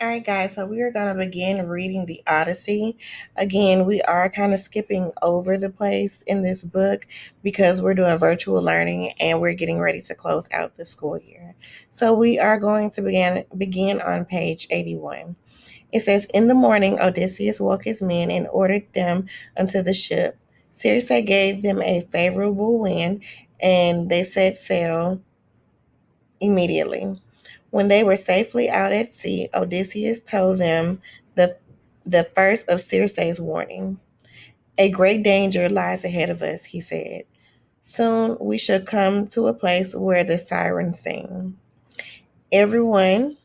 All right, guys, so we are going to begin reading the Odyssey. Again, we are kind of skipping over the place in this book because we're doing virtual learning and we're getting ready to close out the school year. So we are going to begin on page 81. It says, In the morning, Odysseus woke his men and ordered them unto the ship. Circe gave them a favorable wind, and they set sail immediately. When they were safely out at sea, Odysseus told them the, the first of Circe's warning. A great danger lies ahead of us, he said. Soon we shall come to a place where the sirens sing. Everyone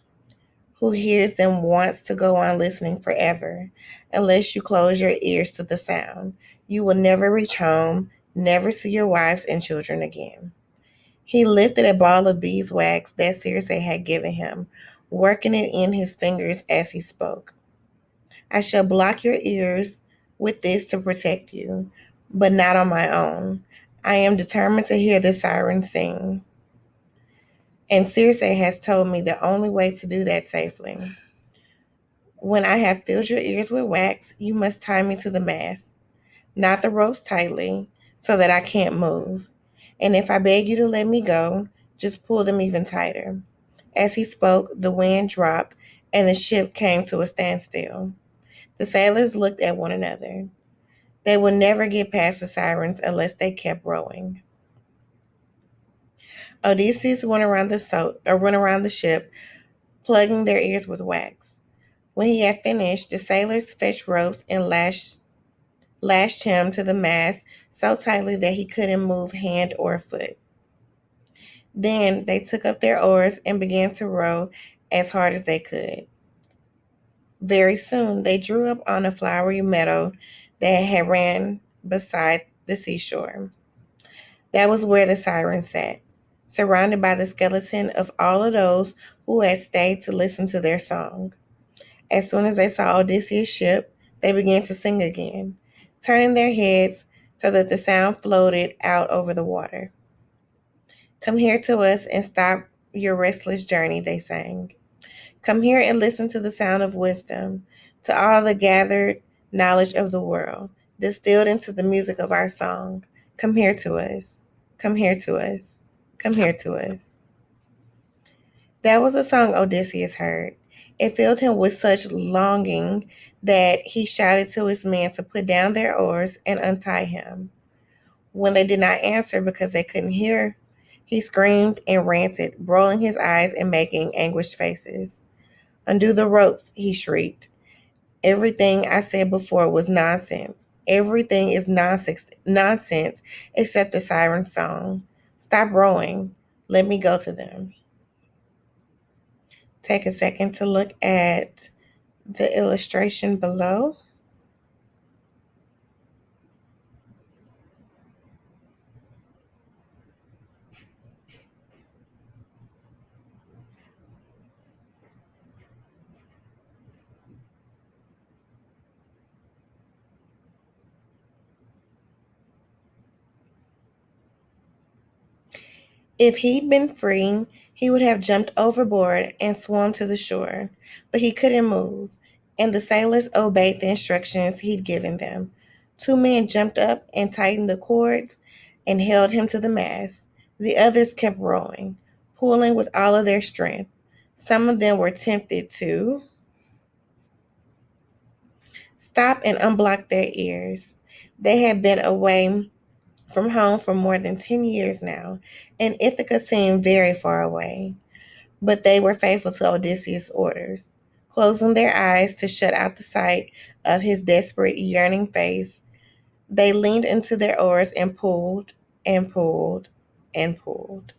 who hears them wants to go on listening forever, unless you close your ears to the sound. You will never reach home, never see your wives and children again. He lifted a ball of beeswax that Circe had given him, working it in his fingers as he spoke. I shall block your ears with this to protect you, but not on my own. I am determined to hear the sirens sing. And Circe has told me the only way to do that safely. When I have filled your ears with wax, you must tie me to the mast, not the ropes tightly, so that I can't move. And if I beg you to let me go, just pull them even tighter. As he spoke, the wind dropped, and the ship came to a standstill. The sailors looked at one another. They would never get past the sirens unless they kept rowing. Odysseus went around the ship, plugging their ears with wax. When he had finished, the sailors fetched ropes and lashed him to the mast so tightly that he couldn't move hand or foot. Then they took up their oars and began to row as hard as they could. Very soon they drew up on a flowery meadow that had ran beside the seashore. That was where the sirens sat, surrounded by the skeleton of all of those who had stayed to listen to their song. As soon as they saw Odysseus' ship, they began to sing again, turning their heads so that the sound floated out over the water. Come here to us and stop your restless journey, they sang. Come here and listen to the sound of wisdom, to all the gathered knowledge of the world, distilled into the music of our song. Come here to us. Come here to us. Come here to us. That was a song Odysseus heard. It filled him with such longing that he shouted to his men to put down their oars and untie him. When they did not answer because they couldn't hear, he screamed and ranted, rolling his eyes and making anguished faces. Undo the ropes, he shrieked. Everything I said before was nonsense. Everything is nonsense except the siren song. Stop rowing. Let me go to them. Take a second to look at the illustration below. If he'd been free, he would have jumped overboard and swum to the shore, but he couldn't move, and the sailors obeyed the instructions he'd given them. Two men jumped up and tightened the cords and held him to the mast. The others kept rowing, pulling with all of their strength. Some of them were tempted to stop and unblock their ears. They had been away from home for more than 10 years now, and Ithaca seemed very far away. But they were faithful to Odysseus' orders, closing their eyes to shut out the sight of his desperate, yearning face. They leaned into their oars and pulled and pulled and pulled.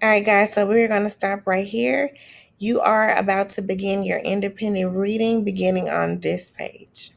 All right, guys, so we're going to stop right here. You are about to begin your independent reading beginning on this page.